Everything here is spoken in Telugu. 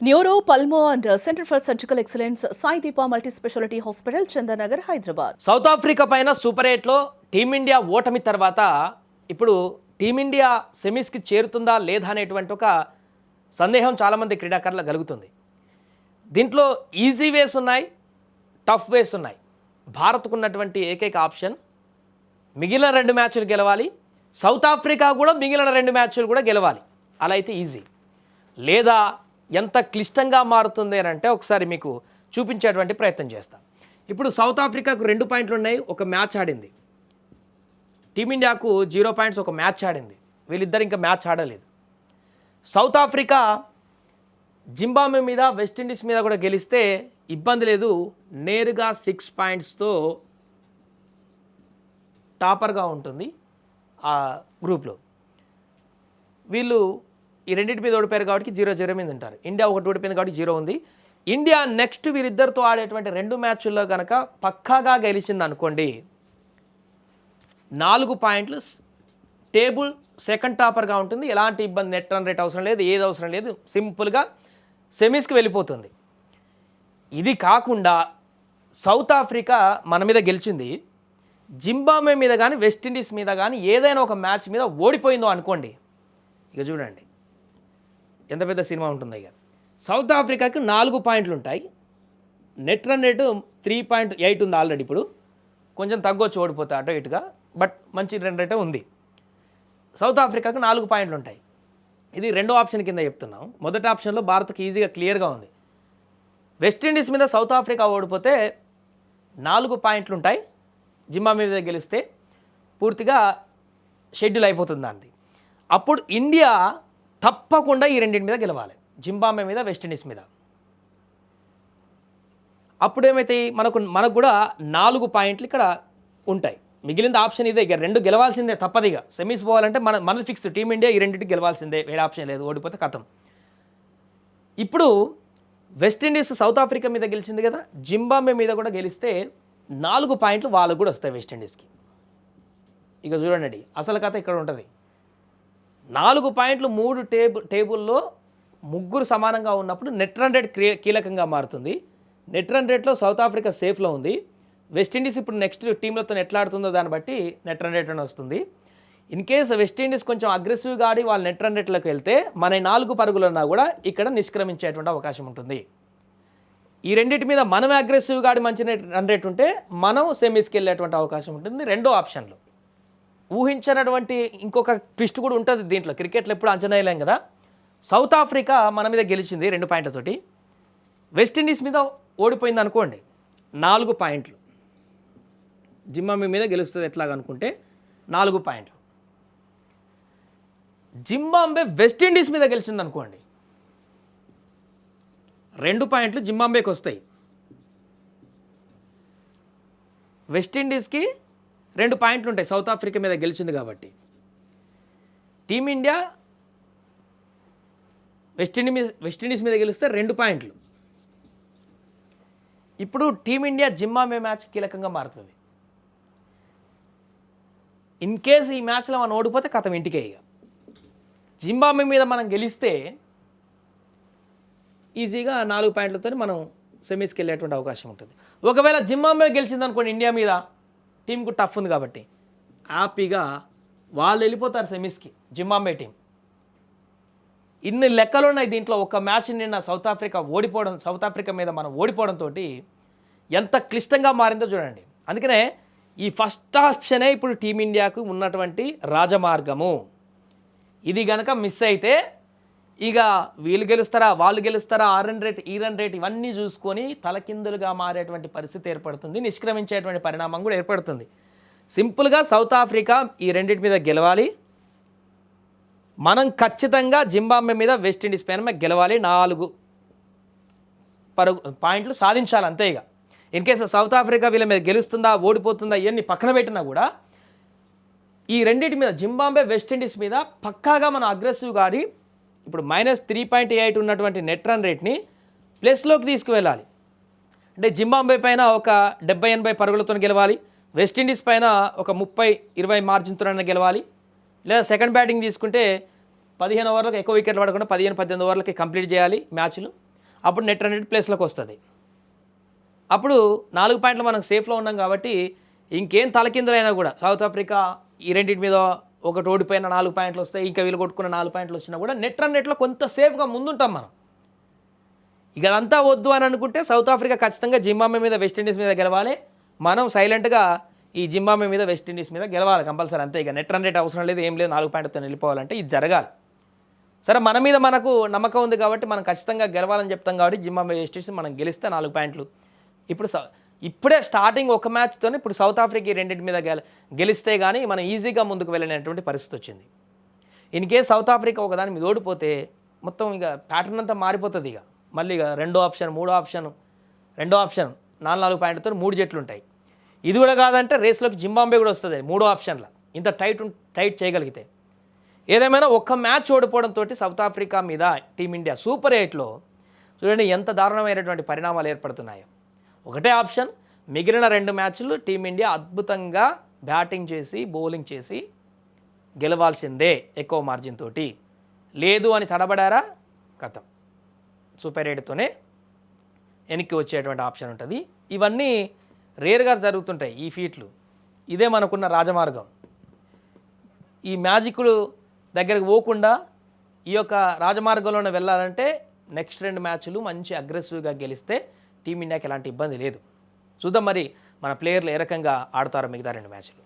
Neuro pulmo and centre for surgical excellence Sai Deepa multi speciality hospital Chandanagar Hyderabad. South Africa పైన సూపర్ 8లో టీమిండియా ఓటమి తర్వాత ఇప్పుడు టీమిండియా సెమీస్కి చేరుతుందా లేదా అనేటువంటి ఒక సందేహం చాలామంది క్రీడాకారులకు కలుగుతుంది. దీంట్లో ఈజీ వేస్ ఉన్నాయి, టఫ్ వేస్ ఉన్నాయి. భారత్కు ఉన్నటువంటి ఏకైక ఆప్షన్ మిగిలిన 2 మ్యాచ్లు గెలవాలి, సౌత్ ఆఫ్రికా కూడా మిగిలిన 2 మ్యాచ్లు కూడా గెలవాలి. అలా అయితే ఈజీ. లేదా ఎంత క్లిష్టంగా మారుతుంది అని అంటే ఒకసారి మీకు చూపించేటువంటి ప్రయత్నం చేస్తాం. ఇప్పుడు సౌత్ ఆఫ్రికాకు 2 పాయింట్లు ఉన్నాయి, ఒక మ్యాచ్ ఆడింది. టీమిండియాకు 0 పాయింట్స్, ఒక మ్యాచ్ ఆడింది. వీళ్ళిద్దరు ఇంకా మ్యాచ్ ఆడలేదు. సౌత్ ఆఫ్రికా జింబాబ్వే మీద, వెస్టిండీస్ మీద కూడా గెలిస్తే ఇబ్బంది లేదు. నేరుగా 6 పాయింట్స్తో టాపర్గా ఉంటుంది ఆ గ్రూప్లో. వీళ్ళు ఈ రెండింటి మీద ఓడిపోయారు కాబట్టి 0-0 మీద ఉంటారు. ఇండియా ఒకటి ఓడిపోయింది కాబట్టి 0 ఉంది. ఇండియా నెక్స్ట్ వీరిద్దరితో ఆడేటువంటి 2 మ్యాచ్ల్లో కనుక పక్కాగా గెలిచింది అనుకోండి, 4 పాయింట్లు, టేబుల్ సెకండ్ టాపర్గా ఉంటుంది. ఎలాంటి ఇబ్బంది, నెట్ రన్ రేట్ అవసరం లేదు, ఏది అవసరం లేదు, సింపుల్గా సెమీస్కి వెళ్ళిపోతుంది. ఇది కాకుండా సౌత్ ఆఫ్రికా మన మీద గెలిచింది, జింబాబ్వే మీద కానీ వెస్టిండీస్ మీద కానీ ఏదైనా ఒక మ్యాచ్ మీద ఓడిపోయిందో అనుకోండి, ఇక చూడండి ఎంత పెద్ద సినిమా ఉంటుందో. ఇక సౌత్ ఆఫ్రికాకి 4 పాయింట్లు ఉంటాయి, నెట్ రన్ రేటు 3.8 ఉంది ఆల్రెడీ. ఇప్పుడు కొంచెం తగ్గొచ్చు ఓడిపోతే అటో ఇటుగా, బట్ మంచి రన్ రేటే ఉంది. సౌత్ ఆఫ్రికాకి 4 పాయింట్లు ఉంటాయి. ఇది రెండో ఆప్షన్ కింద చెప్తున్నాం. మొదటి ఆప్షన్లో భారత్కి ఈజీగా క్లియర్గా ఉంది. వెస్టిండీస్ మీద సౌత్ ఆఫ్రికా ఓడిపోతే 4 పాయింట్లు ఉంటాయి, జింబాబ్వే మీద గెలిస్తే పూర్తిగా షెడ్యూల్ అయిపోతుంది దాన్ని. అప్పుడు ఇండియా తప్పకుండా ఈ రెండింటి మీద గెలవాలి, జింబాబ్వే మీద, వెస్టిండీస్ మీద. అప్పుడేమైతే మనకు కూడా 4 పాయింట్లు ఇక్కడ ఉంటాయి. మిగిలిన ఆప్షన్ ఇదే, ఇక 2 గెలవాల్సిందే తప్పదిగా. సెమీస్ పోవాలంటే మనది ఫిక్స్, టీమిండియా ఈ రెండింటికి గెలవాల్సిందే, వేరే ఆప్షన్ లేదు. ఓడిపోతే కథం. ఇప్పుడు వెస్టిండీస్ సౌత్ ఆఫ్రికా మీద గెలిచింది కదా, జింబాబ్వే మీద కూడా గెలిస్తే 4 పాయింట్లు వాళ్ళకు కూడా వస్తాయి వెస్టిండీస్కి. ఇక చూడండి అసలు కథ ఇక్కడ ఉంటుంది. 4 పాయింట్లు 3 టేబుల్లో ముగ్గురు సమానంగా ఉన్నప్పుడు నెట్ రన్ రేట్ కీలకంగా మారుతుంది. నెట్ రన్ రేట్లో సౌత్ ఆఫ్రికా సేఫ్లో ఉంది. వెస్టిండీస్ ఇప్పుడు నెక్స్ట్ టీంలతో ఎట్లాడుతుందో దాన్ని బట్టి నెట్ రన్ రేట్ అని వస్తుంది. ఇన్ కేస్ వెస్టిండీస్ కొంచెం అగ్రెసివ్గా ఆడి వాళ్ళ నెట్ రన్ రేట్లోకి వెళ్తే మన 4 పరుగులన్నా కూడా ఇక్కడ నిష్క్రమించేటువంటి అవకాశం ఉంటుంది. ఈ రెండింటి మీద మనమే అగ్రెసివ్గా ఆడి మంచి రన్ రేట్ ఉంటే మనం సెమీస్కి వెళ్ళేటువంటి అవకాశం ఉంటుంది. రెండో ఆప్షన్లో ఊహించినటువంటి ఇంకొక ట్విస్ట్ కూడా ఉంటుంది దీంట్లో. క్రికెట్లో ఎప్పుడు అంచనా వేయలేం కదా. సౌత్ ఆఫ్రికా మన మీద గెలిచింది 2 పాయింట్లతోటి, వెస్టిండీస్ మీద ఓడిపోయింది అనుకోండి, 4 పాయింట్లు. జింబాబ్వే మీద గెలుస్తుంది ఎట్లాగనుకుంటే 4 పాయింట్లు. జింబాబ్వే వెస్టిండీస్ మీద గెలిచింది అనుకోండి, 2 పాయింట్లు జింబాబ్వేకి వస్తాయి, వెస్టిండీస్కి 2 పాయింట్లు ఉంటాయి సౌత్ ఆఫ్రికా మీద గెలిచింది కాబట్టి. టీమిండియా వెస్టిండీస్ మీద గెలిస్తే 2 పాయింట్లు. ఇప్పుడు టీమిండియా జింబాబ్వే మ్యాచ్ కీలకంగా మారుతుంది. ఇన్ కేస్ ఈ మ్యాచ్లో మనం ఓడిపోతే కథం ఇంటికే. ఇక జింబాబ్వే మీద మనం గెలిస్తే ఈజీగా 4 పాయింట్లతో మనం సెమీస్కి వెళ్ళేటువంటి అవకాశం ఉంటుంది. ఒకవేళ జింబాబ్వే గెలిచింది అనుకోండి, ఇండియా మీద టీంకు టఫ్ ఉంది కాబట్టి హ్యాపీగా వాళ్ళు వెళ్ళిపోతారు సెమీస్కి, జింబాబ్వే టీం. ఇన్ని లెక్కలు ఉన్నాయి దీంట్లో. ఒక మ్యాచ్ నిన్న సౌత్ ఆఫ్రికా మీద మనం ఓడిపోవడంతో ఎంత క్లిష్టంగా మారిందో చూడండి. అందుకనే ఈ ఫస్ట్ ఆప్షనే ఇప్పుడు టీమిండియాకు ఉన్నటువంటి రాజమార్గము. ఇది కనుక మిస్ అయితే ఇక వీళ్ళు గెలుస్తారా, వాళ్ళు గెలుస్తారా, ఆ రన్ రేట్, ఈ రన్ రేట్ ఇవన్నీ చూసుకొని తలకిందులుగా మారేటువంటి పరిస్థితి ఏర్పడుతుంది. నిష్క్రమించేటువంటి పరిణామం కూడా ఏర్పడుతుంది. సింపుల్గా సౌత్ ఆఫ్రికా ఈ రెండింటి మీద గెలవాలి. మనం ఖచ్చితంగా జింబాబ్వే మీద, వెస్టిండీస్ పైన గెలవాలి. 4 పాయింట్లు సాధించాలి అంతే. ఇక ఇన్ కేసు సౌత్ ఆఫ్రికా వీళ్ళ మీద గెలుస్తుందా, ఓడిపోతుందా, ఇవన్నీ పక్కన పెట్టినా కూడా ఈ రెండింటి మీద, జింబాబ్వే, వెస్టిండీస్ మీద పక్కాగా మనం అగ్రెసివ్గా ఆడి ఇప్పుడు -3.8 ఉన్నటువంటి నెట్ రన్ రేట్ని ప్లస్లోకి తీసుకువెళ్ళాలి. అంటే జింబాబ్వే పైన ఒక 70-80 పరుగులతో గెలవాలి, వెస్టిండీస్ పైన ఒక 30-20 మార్జిన్తో గెలవాలి. లేదా సెకండ్ బ్యాటింగ్ తీసుకుంటే 15 ఓవర్లకు ఎక్కువ వికెట్లు పడకుండా 15-18 ఓవర్లకి కంప్లీట్ చేయాలి మ్యాచ్లు. అప్పుడు నెట్ రన్ రేట్ ప్లేస్లోకి వస్తుంది. అప్పుడు 4 పాయింట్లు మనం సేఫ్లో ఉన్నాం కాబట్టి ఇంకేం తలకిందులైనా కూడా సౌత్ ఆఫ్రికా ఈ రెండింటి మీద ఒకటి ఓడిపోయిన 4 పాయింట్లు వస్తాయి, ఇంకా వీళ్ళు కొట్టుకున్న 4 పాయింట్లు వచ్చినా కూడా నెట్ రన్ రేట్లో కొంత సేఫ్గా ముందుంటాం మనం. ఇక అదంతా వద్దు అని అనుకుంటే సౌత్ ఆఫ్రికా ఖచ్చితంగా జింబాబ్వే మీద వెస్టిండీస్ మీద గెలవాలి, మనం సైలెంట్గా ఈ జింబాబ్వే మీద వెస్టిండీస్ మీద గెలవాలి కంపల్సరీ. అంతే, ఇక నెట్ రన్ రేట్ అవసరం లేదు, ఏం లేదు, 4 పాయింట్తో వెళ్ళిపోవాలంటే ఇది జరగాలి. సరే, మన మీద మనకు నమ్మకం ఉంది కాబట్టి మనం ఖచ్చితంగా గెలవాలని చెప్తాం కాబట్టి జింబాబ్వే వెస్టిండీస్ మనం గెలిస్తే 4 పాయింట్లు. ఇప్పుడే స్టార్టింగ్ ఒక మ్యాచ్తోనే ఇప్పుడు సౌత్ ఆఫ్రికా రెండింటి మీద గెలిస్తే కానీ మనం ఈజీగా ముందుకు వెళ్ళలేనటువంటి పరిస్థితి వచ్చింది. ఇన్ కేస్ సౌత్ ఆఫ్రికా ఒకదాని మీద ఓడిపోతే మొత్తం ఇక ప్యాటర్న్ అంతా మారిపోతుంది. ఇక మళ్ళీ ఇక రెండో ఆప్షన్ 4 పాయింట్లతో 3 జట్లు ఉంటాయి. ఇది కూడా కాదంటే రేస్లోకి జింబాబ్వే కూడా వస్తుంది 3వ ఆప్షన్లో, ఇంత టైట్ చేయగలిగితే. ఏదేమైనా ఒక్క మ్యాచ్ ఓడిపోవడంతో సౌత్ ఆఫ్రికా మీద టీమిండియా సూపర్ 8లో చూడండి ఎంత దారుణమైనటువంటి పరిణామాలు ఏర్పడుతున్నాయో. ఒకటే ఆప్షన్, మిగిలిన 2 మ్యాచ్లు టీమిండియా అద్భుతంగా బ్యాటింగ్ చేసి బౌలింగ్ చేసి గెలవాల్సిందే ఎక్కువ మార్జిన్ తోటి. లేదు అని తడబడారా కథం, సూపర్ 8తోనే వెనక్కి వచ్చేటువంటి ఆప్షన్ ఉంటుంది. ఇవన్నీ రేర్గా జరుగుతుంటాయి ఈ ఫీట్లు. ఇదే మనకున్న రాజమార్గం. ఈ మ్యాజిక్లు దగ్గరకు పోకుండా ఈ యొక్క రాజమార్గంలోనే వెళ్ళాలంటే నెక్స్ట్ 2 మ్యాచ్లు మంచి అగ్రెసివ్గా గెలిస్తే టీమిండియాకి ఎలాంటి ఇబ్బంది లేదు. చూద్దాం మరి మన ప్లేయర్లు ఏ రకంగా ఆడతారో మిగతా 2 మ్యాచ్లు.